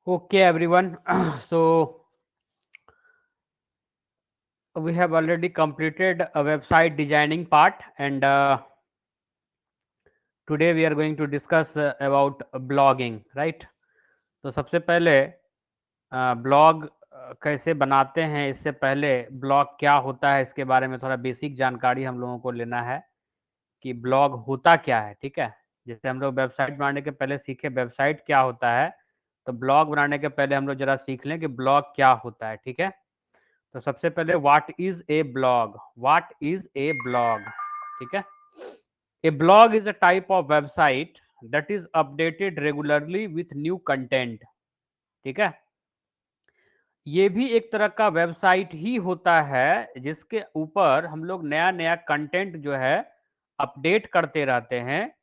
Okay, everyone. So we have already completed a website designing part, and today we are going to discuss about blogging, right? तो सबसे पहले blog कैसे बनाते हैं, इससे पहले ब्लॉग क्या होता है इसके बारे में थोड़ा बेसिक जानकारी हम लोगों को लेना है कि ब्लॉग होता क्या है। ठीक है, जैसे हम लोग वेबसाइट बनाने के पहले सीखे वेबसाइट क्या होता है, तो ब्लॉग बनाने के पहले हम लोग जरा सीख लें कि ब्लॉग क्या होता है। ठीक है, तो सबसे पहले what is a blog, what is a blog. ठीक है, a blog is a type of website that is updated regularly with new content. ठीक है, ये भी एक तरह का वेबसाइट ही होता है जिसके ऊपर हम लोग नया नया कंटेंट जो है अपडेट करते रहते हैं,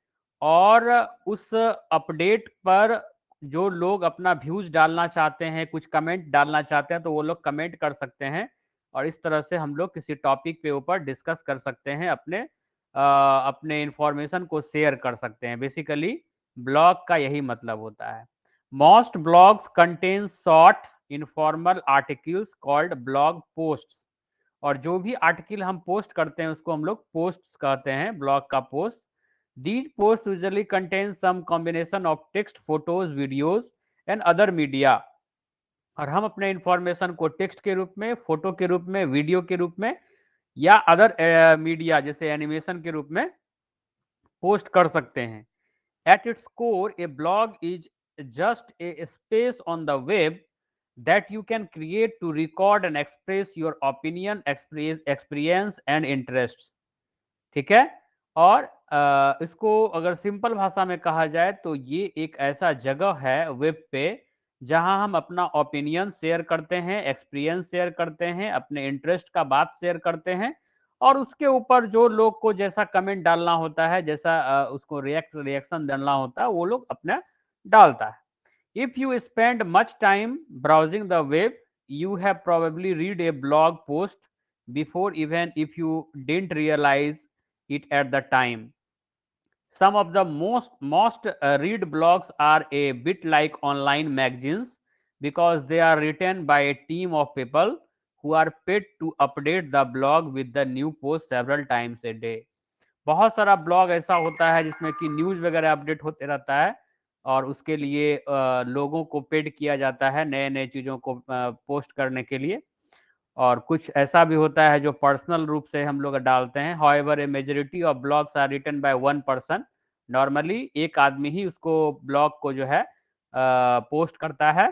और उस अपडेट पर जो लोग अपना व्यूज डालना चाहते हैं, कुछ कमेंट डालना चाहते हैं, तो वो लोग कमेंट कर सकते हैं, और इस तरह से हम लोग किसी टॉपिक के ऊपर डिस्कस कर सकते हैं, अपने इंफॉर्मेशन को शेयर कर सकते हैं। बेसिकली ब्लॉग का यही मतलब होता है। Most blogs contain short informal articles called blog posts, और जो भी आर्टिकल हम पोस्ट करते हैं उसको हम लोग पोस्ट्स कहते हैं, ब्लॉग का post. These post usually contain some combination of text, photos, videos and other media, और हम अपने इंफॉर्मेशन को टेक्स्ट के रूप में, फोटो के रूप में, वीडियो के रूप में या अदर मीडिया जैसे एनिमेशन के रूप में पोस्ट कर सकते हैं। At its core, a blog is just a space on the web that you can create to record and express your opinion, experience and interests. ठीक है, और इसको अगर सिंपल भाषा में कहा जाए तो ये एक ऐसा जगह है वेब पे जहां हम अपना ओपिनियन शेयर करते हैं, एक्सपीरियंस शेयर करते हैं, अपने इंटरेस्ट का बात शेयर करते हैं, और उसके ऊपर जो लोग को जैसा कमेंट डालना होता है, जैसा उसको रिएक्शन डालना होता है, वो लोग अपना डालता है। If you spend much time browsing the web, you have probably read a blog post before, even if you didn't realize it at the time. Some of the most read blogs are a bit like online magazines because they are written by a team of people who are paid to update the blog with the new post several times a day. बहुत सारा blog ऐसा होता है जिसमें कि news वगैरह update होते रहता है, और उसके लिए लोगों को पेड किया जाता है नए नए चीज़ों को पोस्ट करने के लिए। और कुछ ऐसा भी होता है जो पर्सनल रूप से हम लोग डालते हैं। However a majority of blogs are written by one person. Normally एक आदमी ही उसको ब्लॉग को जो है पोस्ट करता है।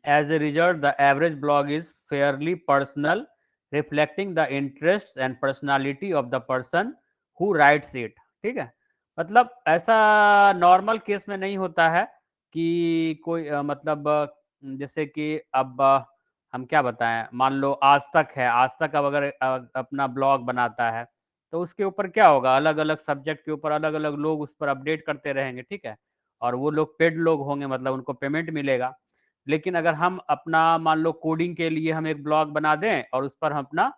As a result the average blog is fairly personal, reflecting the interest and personality of the person who writes it. ठीक है, मतलब ऐसा नॉर्मल केस में नहीं होता है कि कोई जैसे कि अब हम क्या बताएं, मान लो आज तक है, आज तक अब अगर अपना ब्लॉग बनाता है तो उसके ऊपर क्या होगा, अलग अलग सब्जेक्ट के ऊपर अलग अलग लोग उस पर अपडेट करते रहेंगे। ठीक है, और वो लोग पेड लोग होंगे, मतलब उनको पेमेंट मिलेगा। लेकिन अगर हम अपना मान लो कोडिंग के लिए हम एक ब्लॉग बना दें और उस पर हम अपना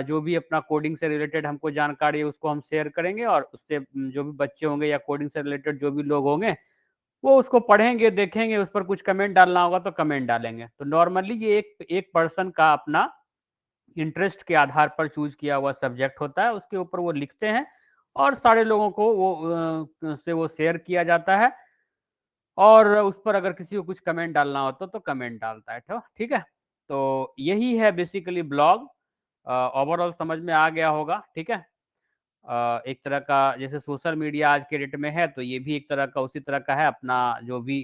जो भी अपना कोडिंग से रिलेटेड हमको जानकारी है उसको हम शेयर करेंगे, और उससे जो भी बच्चे होंगे या कोडिंग से रिलेटेड जो भी लोग होंगे वो उसको पढ़ेंगे, देखेंगे, उस पर कुछ कमेंट डालना होगा तो कमेंट डालेंगे। तो नॉर्मली ये एक एक पर्सन का अपना इंटरेस्ट के आधार पर चूज किया हुआ सब्जेक्ट होता है, उसके ऊपर वो लिखते हैं और सारे लोगों को वो शेयर किया जाता है, और उस पर अगर किसी को कुछ कमेंट डालना हो तो कमेंट डालता है। तो ठीक है, तो यही है बेसिकली ब्लॉग। ओवरऑल समझ में आ गया होगा। ठीक है, एक तरह का जैसे सोशल मीडिया आज के डेट में है, तो ये भी एक तरह का उसी तरह का है। अपना जो भी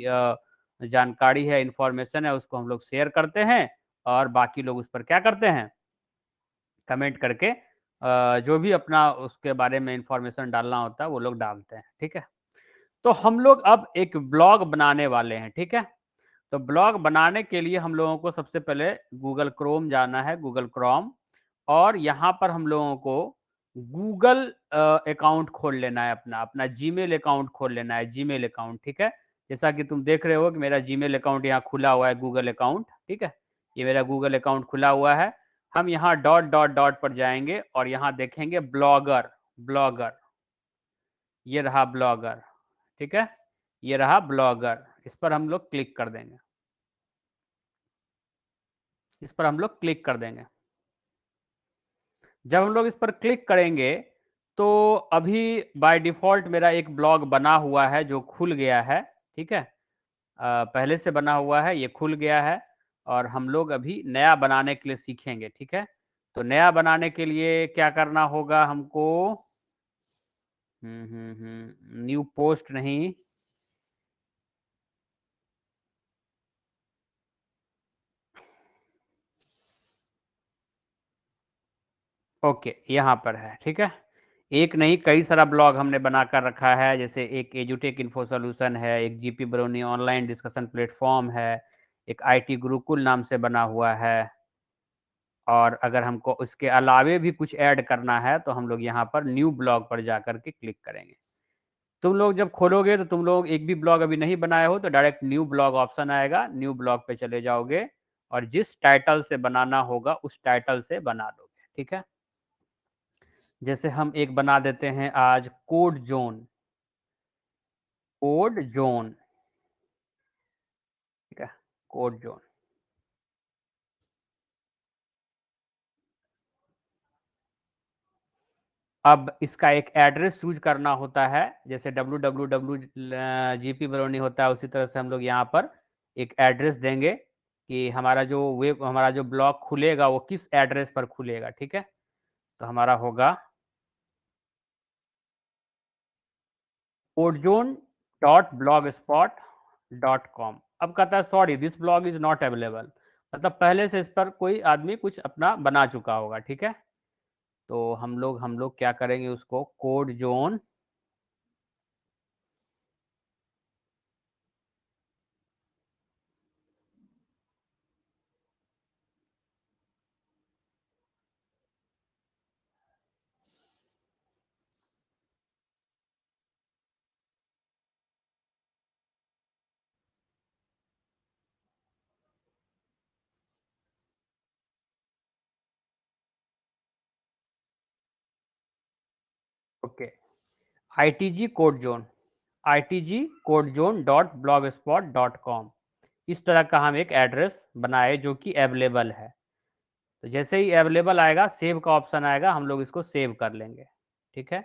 जानकारी है, इंफॉर्मेशन है, उसको हम लोग शेयर करते हैं, और बाकी लोग उस पर क्या करते हैं, कमेंट करके जो भी अपना उसके बारे में इंफॉर्मेशन डालना होता है वो लोग डालते हैं। ठीक है, तो हम लोग अब एक ब्लॉग बनाने वाले हैं। ठीक है, तो ब्लॉग बनाने के लिए हम लोगों को सबसे पहले गूगल क्रोम जाना है, गूगल क्रोम, और यहाँ पर हम लोगों को गूगल अकाउंट खोल लेना है, अपना अपना जीमेल अकाउंट खोल लेना है, जीमेल अकाउंट। ठीक है, जैसा कि तुम देख रहे हो कि मेरा जीमेल अकाउंट यहाँ खुला हुआ है, गूगल अकाउंट। ठीक है, ये मेरा गूगल अकाउंट खुला हुआ है। हम यहाँ डॉट डॉट डॉट पर जाएंगे और यहाँ देखेंगे ब्लॉगर, ब्लॉगर, ये रहा ब्लॉगर। ठीक है, ये रहा ब्लॉगर, इस पर हम लोग क्लिक कर देंगे। इस पर हम लोग क्लिक कर देंगे। जब हम लोग इस पर क्लिक करेंगे तो अभी बाय डिफ़ॉल्ट मेरा एक ब्लॉग बना हुआ है जो खुल गया है, ठीक है? पहले से बना हुआ है, ये खुल गया है और हम लोग अभी नया बनाने के लिए सीखेंगे, ठीक है? तो नया बनाने के लिए क्या करना होगा हमको? न्यू पोस्ट नहीं, ओके, यहाँ पर है, ठीक है? एक नहीं कई सारा ब्लॉग हमने बनाकर रखा है, जैसे एक एजुटेक इन्फो सॉल्यूशन है, एक GP Barauni online discussion platform है, एक आईटी गुरुकुल नाम से बना हुआ है और अगर हमको उसके अलावे भी कुछ ऐड करना है, तो हम लोग यहाँ पर न्यू ब्लॉग पर जाकर के क्लिक करेंगे। तुम लोग जब खोलोगे तो तुम लोग एक भी ब्लॉग अभी नहीं बनाए हो तो डायरेक्ट न्यू ब्लॉग ऑप्शन आएगा, न्यू ब्लॉग पे चले जाओगे और जिस टाइटल से बनाना होगा उस टाइटल से बना दोगे, ठीक है? जैसे हम एक बना देते हैं आज कोड ज़ोन, कोड ज़ोन, ठीक है? Code zone. अब इसका एक एड्रेस चूज़ करना होता है, जैसे www जीपी बरौनी होता है, उसी तरह से हम लोग यहाँ पर एक एड्रेस देंगे कि हमारा जो ब्लॉग खुलेगा वो किस एड्रेस पर खुलेगा, ठीक है? तो हमारा होगा codzone.blogspot.com। अब कहता है sorry this blog is not available, मतलब पहले से इस पर कोई आदमी कुछ अपना बना चुका होगा, ठीक है? तो हम लोग क्या करेंगे उसको code zone okay, ITG code zone itgcodzone.blogspot.com इस तरह का हम एक एड्रेस बनाए जो कि अवेलेबल है। तो जैसे ही अवेलेबल आएगा सेव का ऑप्शन आएगा, हम लोग इसको सेव कर लेंगे, ठीक है?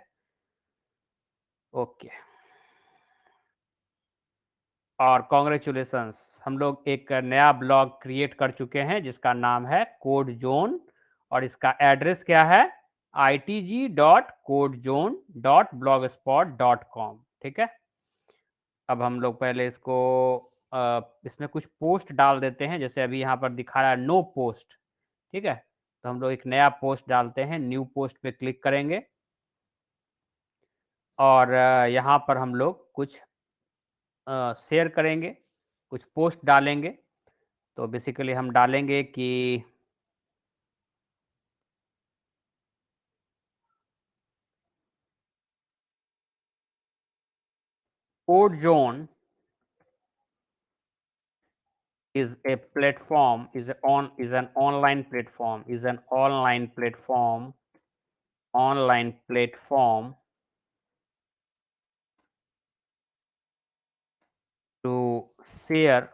ओके और कांग्रेचुलेशंस, हम लोग एक नया ब्लॉग क्रिएट कर चुके हैं जिसका नाम है कोड ज़ोन और इसका एड्रेस क्या है? itg.codzone.blogspot.com, ठीक है? अब हम लोग पहले इसको इसमें कुछ पोस्ट डाल देते हैं, जैसे अभी यहाँ पर दिखा रहा है नो पोस्ट, ठीक है? तो हम लोग एक नया पोस्ट डालते हैं, न्यू पोस्ट पे क्लिक करेंगे और यहाँ पर हम लोग कुछ शेयर करेंगे, कुछ पोस्ट डालेंगे। तो बेसिकली हम डालेंगे कि code zone is a platform, is an online platform, online platform to share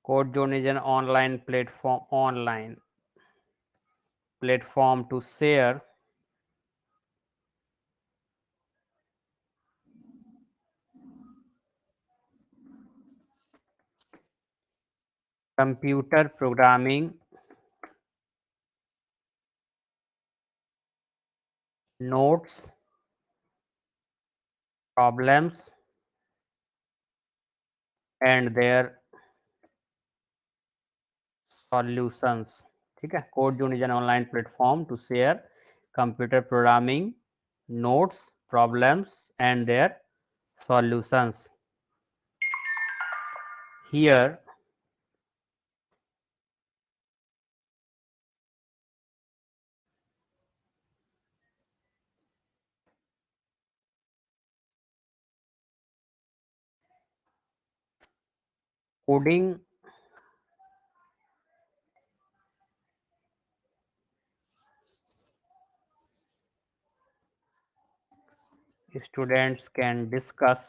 CodeZone is an online platform to share computer programming notes, problems and their solutions, ठीक है? CodeZone is an online platform to share computer programming notes, problems and their solutions. Here coding students can discuss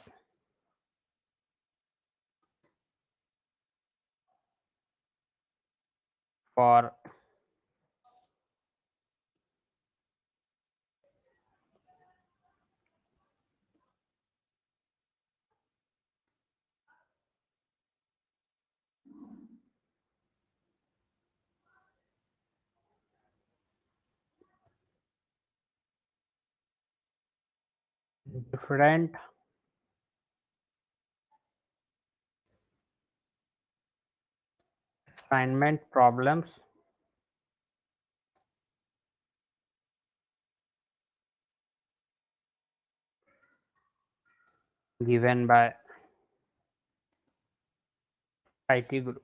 for different assignment problems given by IT group।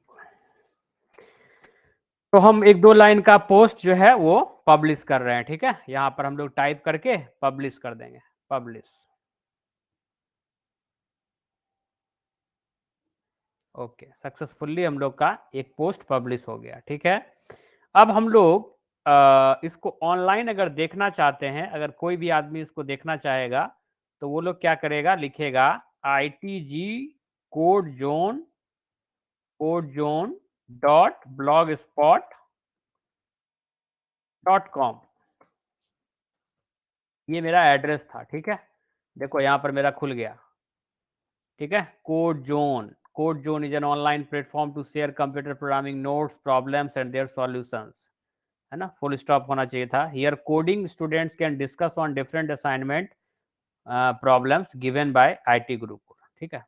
तो हम एक दो line का post जो है वो पब्लिश कर रहे हैं, ठीक है। यहाँ पर हम लोग टाइप करके पब्लिश कर देंगे, पब्लिश। ओके, सक्सेसफुली हम लोग का एक पोस्ट पब्लिश हो गया, ठीक है। अब हम लोग इसको ऑनलाइन अगर देखना चाहते हैं, अगर कोई भी आदमी इसको देखना चाहेगा तो वो लोग क्या करेगा, लिखेगा ITG codezone.blogspot.com, ये मेरा एड्रेस था, ठीक है। देखो यहाँ पर मेरा खुल गया, ठीक है। Code zone is an online platform to share computer programming notes, problems and their solutions, है ना। फुल स्टॉप होना चाहिए था। Here coding students can discuss on different assignment problems given by IT group, ठीक है।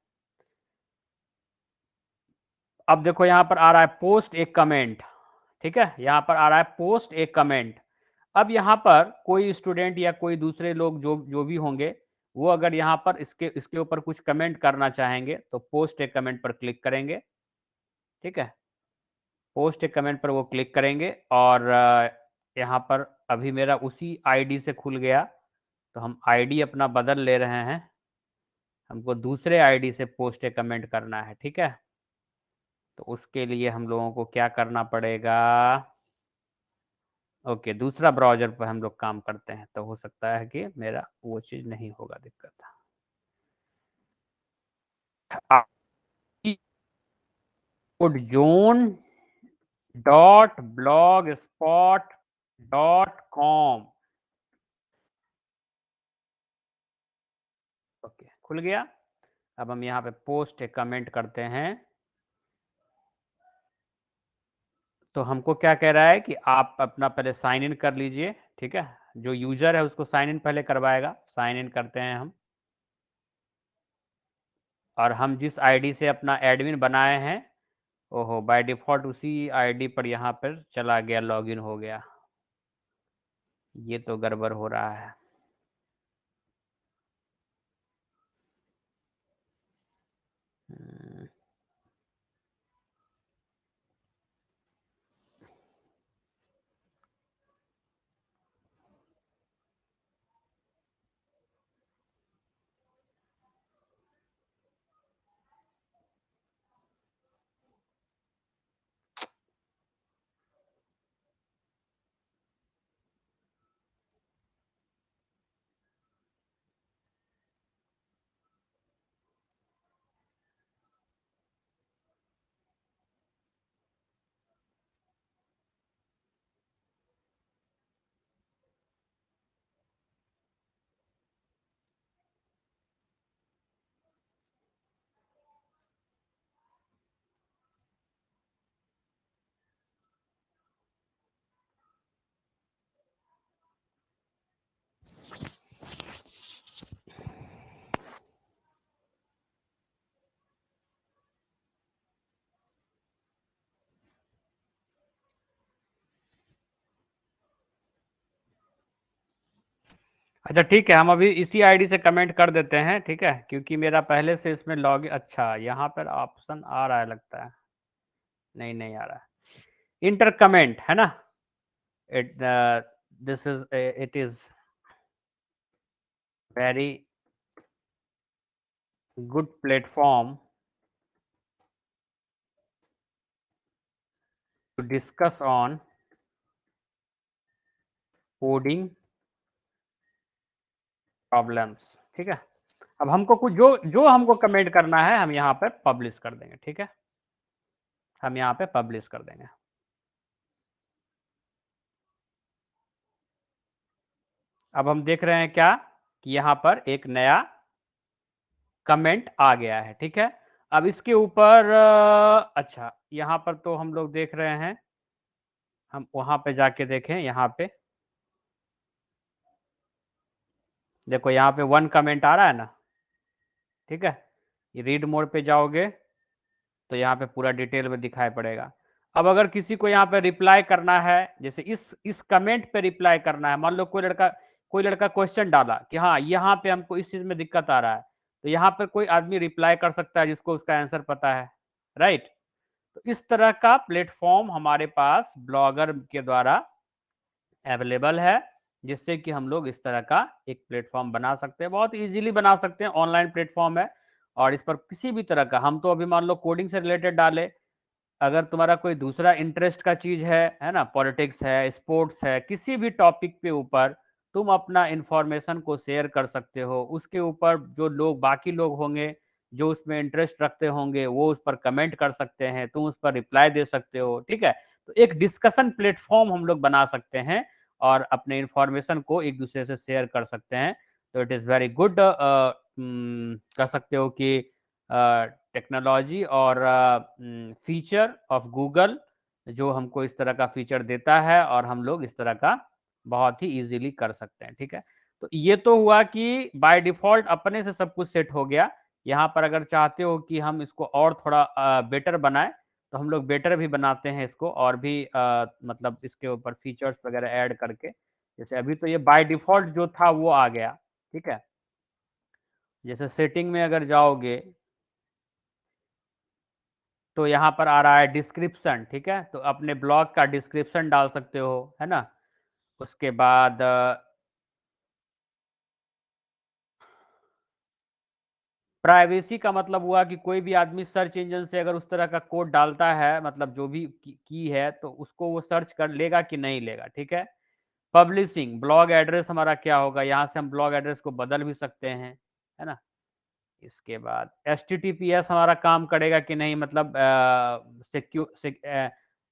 अब देखो यहाँ पर आ रहा है पोस्ट एक कमेंट, ठीक है। यहाँ पर आ रहा है पोस्ट एक कमेंट। अब यहाँ पर कोई स्टूडेंट या कोई दूसरे लोग जो जो भी होंगे, वो अगर यहाँ पर इसके ऊपर कुछ कमेंट करना चाहेंगे तो पोस्ट एक कमेंट पर क्लिक करेंगे, ठीक है। पोस्ट एक कमेंट पर वो क्लिक करेंगे और यहाँ पर अभी मेरा उसी आईडी से खुल गया, तो हम आईडी अपना बदल ले रहे हैं। हमको दूसरे आईडी से पोस्ट ए कमेंट करना है, ठीक है। तो उसके लिए हम लोगों को क्या करना पड़ेगा, ओके, दूसरा ब्राउज़र पर हम लोग काम करते हैं, तो हो सकता है कि मेरा वो चीज़ नहीं होगा दिक्कत। codzone.blogspot.com, ओके, खुल गया। अब हम यहाँ पे पोस्ट एक कमेंट करते हैं। तो हमको क्या कह रहा है कि आप अपना पहले साइन इन कर लीजिए, ठीक है। जो यूजर है उसको साइन इन पहले करवाएगा। साइन इन करते हैं हम, और हम जिस आईडी से अपना एडमिन बनाए हैं, ओहो, बाय डिफ़ॉल्ट उसी आईडी पर यहाँ पर चला गया, लॉगिन हो गया। ये तो गड़बड़ हो रहा है। अच्छा, ठीक है, हम अभी इसी आईडी से कमेंट कर देते हैं, ठीक है, क्योंकि मेरा पहले से इसमें लॉग, अच्छा, यहाँ पर ऑप्शन आ रहा है लगता है। नहीं, नहीं आ रहा है। इंटर कमेंट, है ना। It this is it is very good platform to discuss on coding problems. ठीक है, अब हमको कुछ जो जो हमको कमेंट करना है हम यहाँ पर पब्लिश कर देंगे। ठीक है, हम यहाँ पे पब्लिश कर देंगे। अब हम देख रहे हैं क्या कि यहाँ पर एक नया कमेंट आ गया है। ठीक है, अब इसके ऊपर अच्छा यहाँ पर तो हम लोग देख रहे हैं, हम वहां पे जाके देखें। यहाँ पे देखो, यहाँ पे 1 कमेंट आ रहा है ना। ठीक है, ये रीड मोड पे जाओगे तो यहाँ पे पूरा डिटेल में दिखाई पड़ेगा। अब अगर किसी को यहाँ पे रिप्लाई करना है, जैसे इस कमेंट पे रिप्लाई करना है, मान लो कोई लड़का क्वेश्चन डाला कि हाँ यहाँ पे हमको इस चीज में दिक्कत आ रहा है, तो यहाँ पर कोई आदमी रिप्लाई कर सकता है जिसको उसका आंसर पता है, राइट। तो इस तरह का प्लेटफॉर्म हमारे पास ब्लॉगर के द्वारा अवेलेबल है, जिससे कि हम लोग इस तरह का एक प्लेटफॉर्म बना सकते हैं, बहुत इजीली बना सकते हैं। ऑनलाइन प्लेटफॉर्म है और इस पर किसी भी तरह का, हम तो अभी मान लो कोडिंग से रिलेटेड डाले, अगर तुम्हारा कोई दूसरा इंटरेस्ट का चीज है ना, पॉलिटिक्स है, स्पोर्ट्स है, किसी भी टॉपिक पे ऊपर तुम अपना इंफॉर्मेशन को शेयर कर सकते हो। उसके ऊपर जो लोग बाकी लोग होंगे जो उसमें इंटरेस्ट रखते होंगे वो उस पर कमेंट कर सकते हैं, तुम उस पर रिप्लाई दे सकते हो। ठीक है, तो एक डिस्कशन प्लेटफॉर्म हम लोग बना सकते हैं और अपने इंफॉर्मेशन को एक दूसरे से शेयर कर सकते हैं। तो इट इज़ वेरी गुड, कह सकते हो कि टेक्नोलॉजी और फीचर ऑफ गूगल जो हमको इस तरह का फीचर देता है और हम लोग इस तरह का बहुत ही इजीली कर सकते हैं। ठीक है, तो ये तो हुआ कि बाय डिफॉल्ट अपने से सब कुछ सेट हो गया। यहाँ पर अगर चाहते हो कि हम इसको और थोड़ा बेटर बनाएं तो हम लोग बेटर भी बनाते हैं इसको, और भी मतलब इसके ऊपर फीचर्स वगैरह ऐड करके। जैसे अभी तो ये बाय डिफॉल्ट जो था वो आ गया। ठीक है, जैसे सेटिंग में अगर जाओगे तो यहाँ पर आ रहा है डिस्क्रिप्शन। ठीक है, तो अपने ब्लॉग का डिस्क्रिप्शन डाल सकते हो, है ना। उसके बाद प्राइवेसी का मतलब हुआ कि कोई भी आदमी सर्च इंजन से अगर उस तरह का कोड डालता है, मतलब जो भी की है, तो उसको वो सर्च कर लेगा कि नहीं लेगा। ठीक है, पब्लिशिंग, ब्लॉग एड्रेस हमारा क्या होगा, यहाँ से हम ब्लॉग एड्रेस को बदल भी सकते हैं, है ना। इसके बाद HTTPS हमारा काम करेगा कि नहीं, मतलब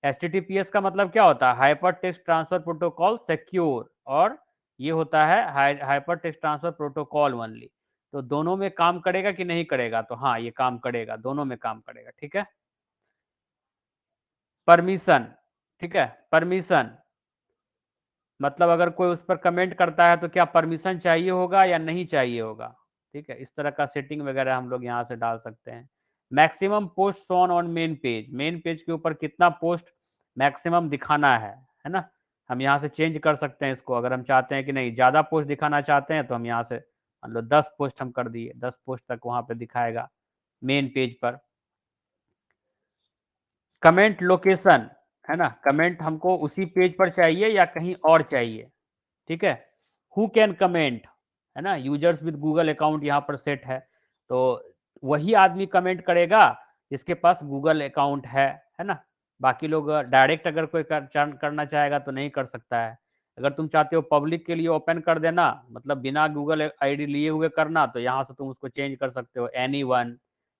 HTTPS का मतलब क्या होता है, hyper text transfer protocol secure, और ये होता है hyper text transfer protocol only. तो दोनों में काम करेगा कि नहीं करेगा, तो हाँ ये काम करेगा, दोनों में काम करेगा। ठीक है, परमिशन। ठीक है, परमिशन मतलब अगर कोई उस पर कमेंट करता है तो क्या परमिशन चाहिए होगा या नहीं चाहिए होगा। ठीक है, इस तरह का सेटिंग वगैरह हम लोग यहाँ से डाल सकते हैं। Maximum post shown on main page के ऊपर कितना पोस्ट मैक्सिमम दिखाना है ना। हम यहाँ से चेंज कर सकते हैं इसको, अगर हम चाहते हैं कि नहीं ज़्यादा पोस्ट दिखाना चाहते हैं तो हम यहाँ से मान लो 10 पोस्ट हम कर दिए, 10 पोस्ट तक वहाँ पे दिखाएगा मेन पेज पर। कमेंट लोकेशन, है ना, कमेंट हमको उसी पेज पर चाहिए या कहीं और चाहिए। ठीक है, हु कैन कमेंट, है ना, यूजर्स विद गूगल अकाउंट यहाँ पर सेट है, तो वही आदमी कमेंट करेगा जिसके पास गूगल अकाउंट है ना। बाकी लोग डायरेक्ट अगर कोई करना चाहेगा तो नहीं कर सकता है। अगर तुम चाहते हो पब्लिक के लिए ओपन कर देना, मतलब बिना गूगल आईडी लिए हुए करना, तो यहाँ से तुम उसको चेंज कर सकते हो, एनी वन,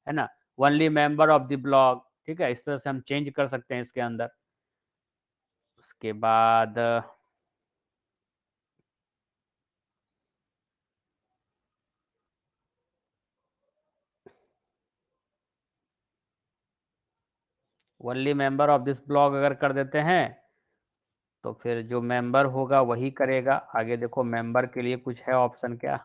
है ना, only member of the blog. ठीक है, इस तरह से हम चेंज कर सकते हैं इसके अंदर। उसके बाद only member of this blog अगर कर देते हैं तो फिर जो मेंबर होगा वही करेगा। आगे देखो मेंबर के लिए कुछ है ऑप्शन क्या।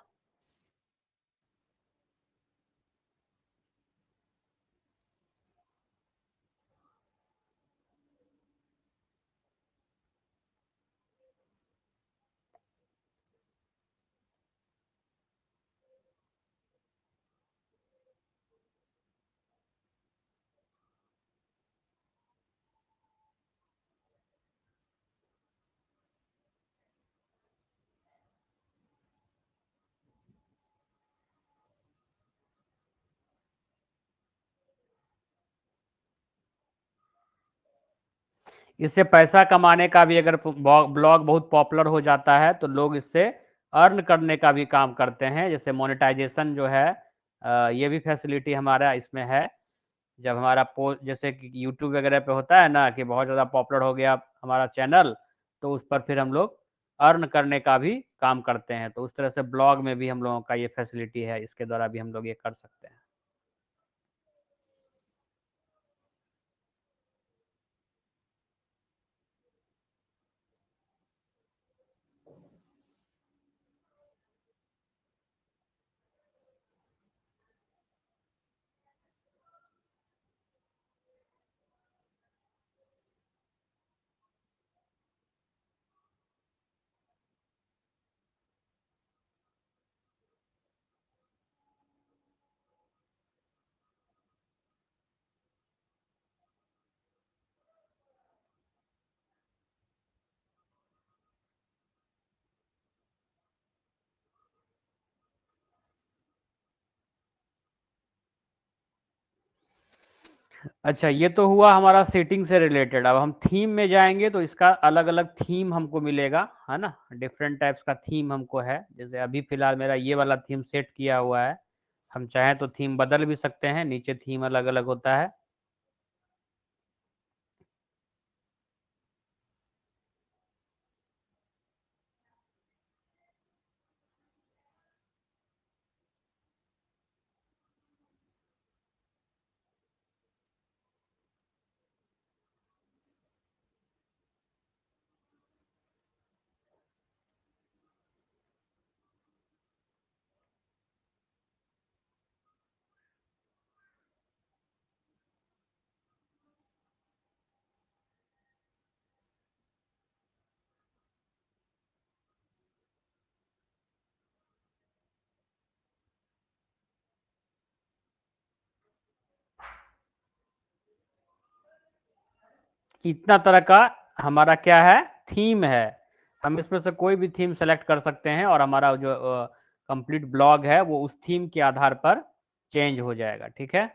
इससे पैसा कमाने का भी, अगर ब्लॉग बहुत पॉपुलर हो जाता है तो लोग इससे अर्न करने का भी काम करते हैं। जैसे मोनेटाइजेशन जो है, ये भी फैसिलिटी हमारा इसमें है। जब हमारा पोस्ट, जैसे कि यूट्यूब वगैरह पे होता है ना कि बहुत ज़्यादा पॉपुलर हो गया हमारा चैनल, तो उस पर फिर हम लोग अर्न करने का भी काम करते हैं। तो उस तरह से ब्लॉग में भी हम लोगों का ये फैसिलिटी है, इसके द्वारा भी हम लोग ये कर सकते हैं। अच्छा, ये तो हुआ हमारा सेटिंग से रिलेटेड। अब हम थीम में जाएंगे तो इसका अलग अलग थीम हमको मिलेगा, है ना। डिफरेंट टाइप्स का थीम हमको है। जैसे अभी फिलहाल मेरा ये वाला थीम सेट किया हुआ है। हम चाहें तो थीम बदल भी सकते हैं, नीचे थीम अलग अलग होता है। इतना तरह का हमारा क्या है, थीम है। हम इसमें से कोई भी थीम सेलेक्ट कर सकते हैं और हमारा जो कंप्लीट ब्लॉग है वो उस थीम के आधार पर चेंज हो जाएगा। ठीक है।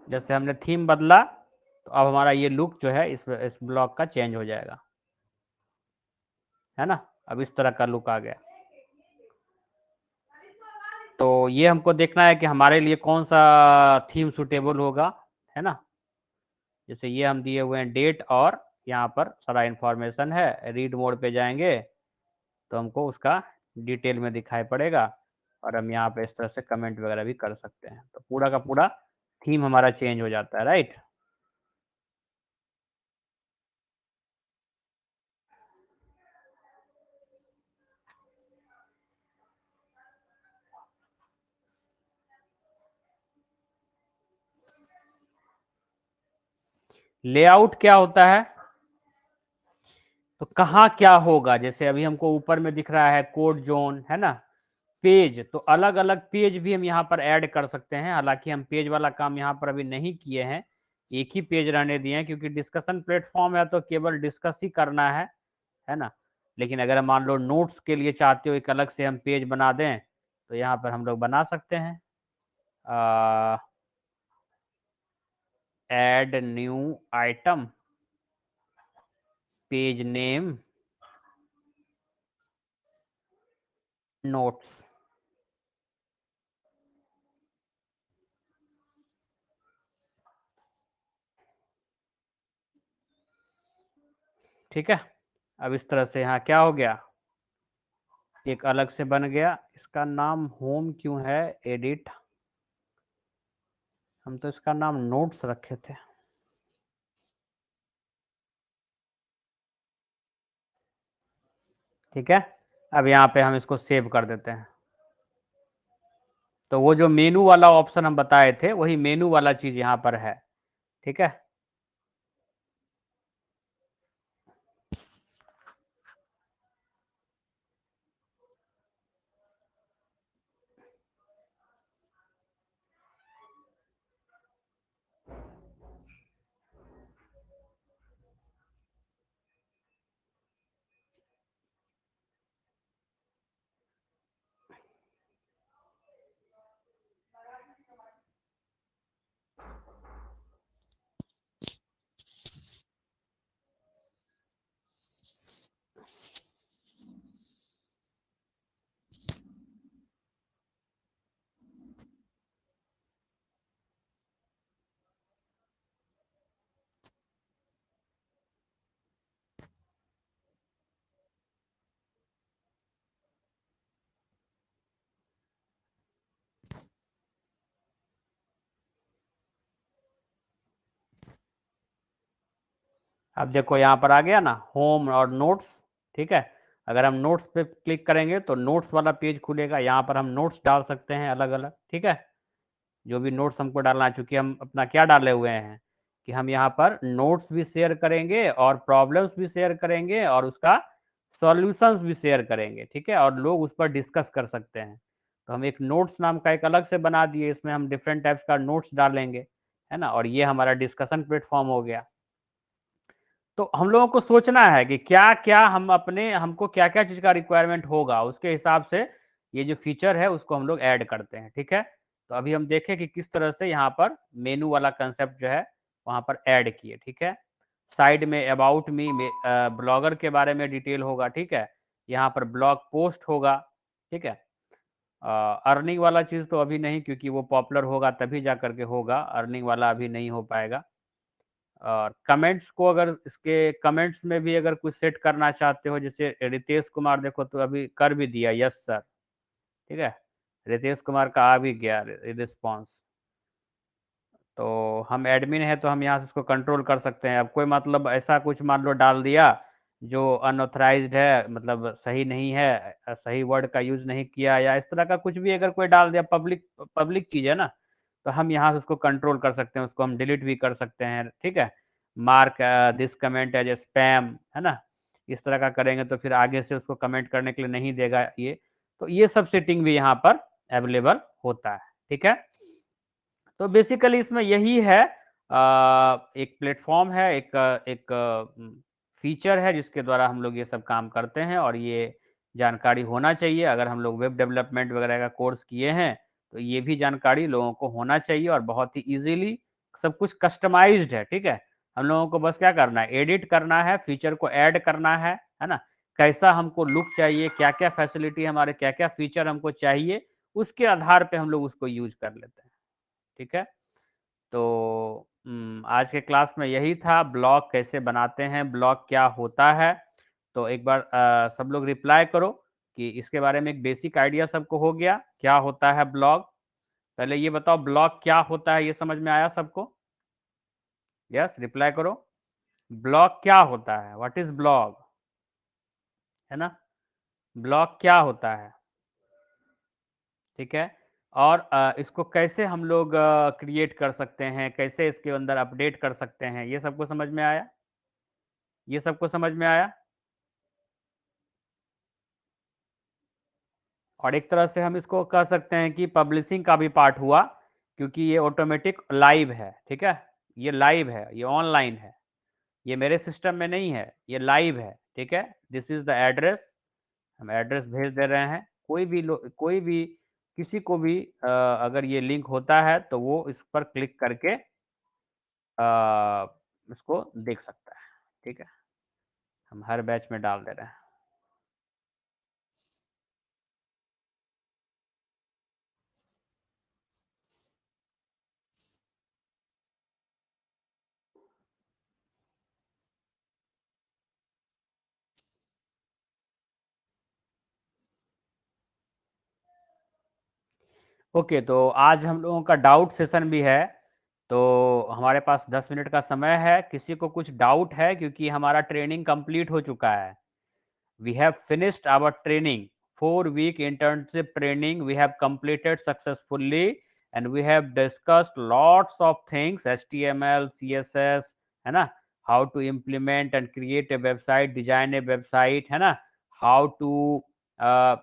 जैसे हमने थीम बदला तो अब हमारा ये लुक जो है इस ब्लॉग का चेंज हो जाएगा, है ना। अब इस तरह का लुक आ गया। तो ये हमको देखना है कि हमारे लिए कौन सा थीम सुटेबल होगा, है ना। जैसे ये हम दिए हुए हैं डेट, और यहाँ पर सारा इंफॉर्मेशन है। रीड मोड पे जाएंगे तो हमको उसका डिटेल में दिखाई पड़ेगा, और हम यहाँ पे इस तरह से कमेंट वगैरह भी कर सकते हैं। तो पूरा का पूरा थीम हमारा चेंज हो जाता है, राइट। लेआउट क्या होता है, तो कहाँ क्या होगा। जैसे अभी हमको ऊपर में दिख रहा है कोड जोन, है ना। पेज, तो अलग अलग पेज भी हम यहाँ पर ऐड कर सकते हैं। हालांकि हम पेज वाला काम यहाँ पर अभी नहीं किए हैं, एक ही पेज रहने दिए हैं, क्योंकि डिस्कशन प्लेटफॉर्म है तो केवल डिस्कस ही करना है ना। लेकिन अगर मान लो नोट्स के लिए चाहते हो एक अलग से हम पेज बना दें, तो यहाँ पर हम लोग बना सकते हैं। Add new item, page name, notes. ठीक है। अब इस तरह से यहाँ क्या हो गया, एक अलग से बन गया। इसका नाम होम क्यों है, एडिट, हम तो इसका नाम नोट्स रखे थे। ठीक है। अब यहाँ पे हम इसको सेव कर देते हैं। तो वो जो मेनू वाला ऑप्शन हम बताए थे वही मेनू वाला चीज यहाँ पर है, ठीक है। अब देखो यहाँ पर आ गया ना होम और नोट्स, ठीक है। अगर हम नोट्स पे क्लिक करेंगे तो नोट्स वाला पेज खुलेगा, यहाँ पर हम नोट्स डाल सकते हैं अलग अलग, ठीक है। जो भी नोट्स हमको डालना है, चूंकि हम अपना क्या डाले हुए हैं कि हम यहाँ पर नोट्स भी शेयर करेंगे और प्रॉब्लम्स भी शेयर करेंगे और उसका सॉल्यूशंस भी शेयर करेंगे, ठीक है, और लोग उस पर डिस्कस कर सकते हैं। तो हम एक नोट्स नाम का एक अलग से बना दिए, इसमें हम डिफरेंट टाइप्स का नोट्स डालेंगे, है ना, और ये हमारा डिस्कशन प्लेटफॉर्म हो गया। तो हम लोगों को सोचना है कि क्या क्या हम अपने हमको क्या क्या चीज़ का रिक्वायरमेंट होगा, उसके हिसाब से ये जो फीचर है उसको हम लोग ऐड करते हैं, ठीक है। तो अभी हम देखें कि किस तरह से यहाँ पर मेनू वाला कंसेप्ट जो है वहाँ पर ऐड किए, ठीक है। साइड में अबाउट मी में ब्लॉगर के बारे में डिटेल होगा, ठीक है। यहाँ पर ब्लॉग पोस्ट होगा, ठीक है। अर्निंग वाला चीज़ तो अभी नहीं, क्योंकि वो पॉपुलर होगा तभी जा करके होगा, अर्निंग वाला अभी नहीं हो पाएगा। और कमेंट्स को अगर इसके कमेंट्स में भी अगर कुछ सेट करना चाहते हो, जैसे रितेश कुमार देखो तो अभी कर भी दिया यस सर, ठीक है। रितेश कुमार का आ भी गया रिस्पॉन्स। तो हम एडमिन है तो हम यहाँ से इसको कंट्रोल कर सकते हैं। अब कोई मतलब ऐसा कुछ मान लो डाल दिया जो अनऑथराइज्ड है, मतलब सही नहीं है, सही वर्ड का यूज नहीं किया, या इस तरह का कुछ भी अगर कोई डाल दिया, पब्लिक पब्लिक चीज है ना, तो हम यहाँ से उसको कंट्रोल कर सकते हैं, उसको हम डिलीट भी कर सकते हैं, ठीक है। Mark this comment as a spam, है ना, इस तरह का करेंगे तो फिर आगे से उसको कमेंट करने के लिए नहीं देगा ये। तो ये सब सेटिंग भी यहाँ पर अवेलेबल होता है, ठीक है। तो बेसिकली इसमें यही है, एक प्लेटफॉर्म है, एक फीचर है जिसके द्वारा हम लोग ये सब काम करते हैं, और ये जानकारी होना चाहिए। अगर हम लोग वेब डेवलपमेंट वगैरह का कोर्स किए हैं तो ये भी जानकारी लोगों को होना चाहिए, और बहुत ही इजीली सब कुछ कस्टमाइज्ड है, ठीक है। हम लोगों को बस क्या करना है, एडिट करना है, फीचर को ऐड करना है ना, कैसा हमको लुक चाहिए, क्या क्या फैसिलिटी हमारे, क्या क्या फीचर हमको चाहिए, उसके आधार पे हम लोग उसको यूज कर लेते हैं, ठीक है। तो आज के क्लास में यही था, ब्लॉग कैसे बनाते हैं, ब्लॉग क्या होता है। तो एक बार सब लोग रिप्लाई करो कि इसके बारे में एक बेसिक आइडिया सबको हो गया क्या होता है ब्लॉग। पहले ये बताओ ब्लॉग क्या होता है, ये समझ में आया सबको? यस, रिप्लाई करो। ब्लॉग क्या होता है, व्हाट इज ब्लॉग, है ना, ब्लॉग क्या होता है, ठीक है। और इसको कैसे हम लोग क्रिएट कर सकते हैं, कैसे इसके अंदर अपडेट कर सकते हैं, ये सबको समझ में आया? ये सबको समझ में आया? और एक तरह से हम इसको कह सकते हैं कि पब्लिशिंग का भी पार्ट हुआ, क्योंकि ये ऑटोमेटिक लाइव है, ठीक है। ये लाइव है, ये ऑनलाइन है, ये मेरे सिस्टम में नहीं है, ये लाइव है, ठीक है। दिस इज द एड्रेस, हम एड्रेस भेज दे रहे हैं। कोई भी किसी को भी अगर ये लिंक होता है तो वो इस पर क्लिक करके इसको देख सकता है, ठीक है। हम हर बैच में डाल दे रहे हैं। ओके, तो आज हम लोगों का डाउट सेशन भी है, तो हमारे पास 10 मिनट का समय है। किसी को कुछ डाउट है? क्योंकि हमारा ट्रेनिंग कंप्लीट हो चुका है, we have finished our training 4-week internship training we have completed successfully, and we have discussed lots of things, HTML, CSS, है ना, how to implement and create a website, design a website, है ना, how to uh,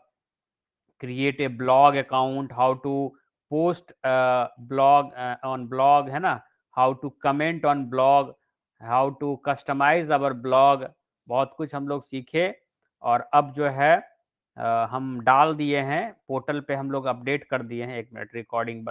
create a blog account, how to post blog on blog, है ना, how to comment on blog, how to customize our blog, बहुत कुछ हम लोग सीखे। और अब जो है हम डाल दिए हैं पोर्टल पे, हम लोग अपडेट कर दिए हैं। 1 मिनट रिकॉर्डिंग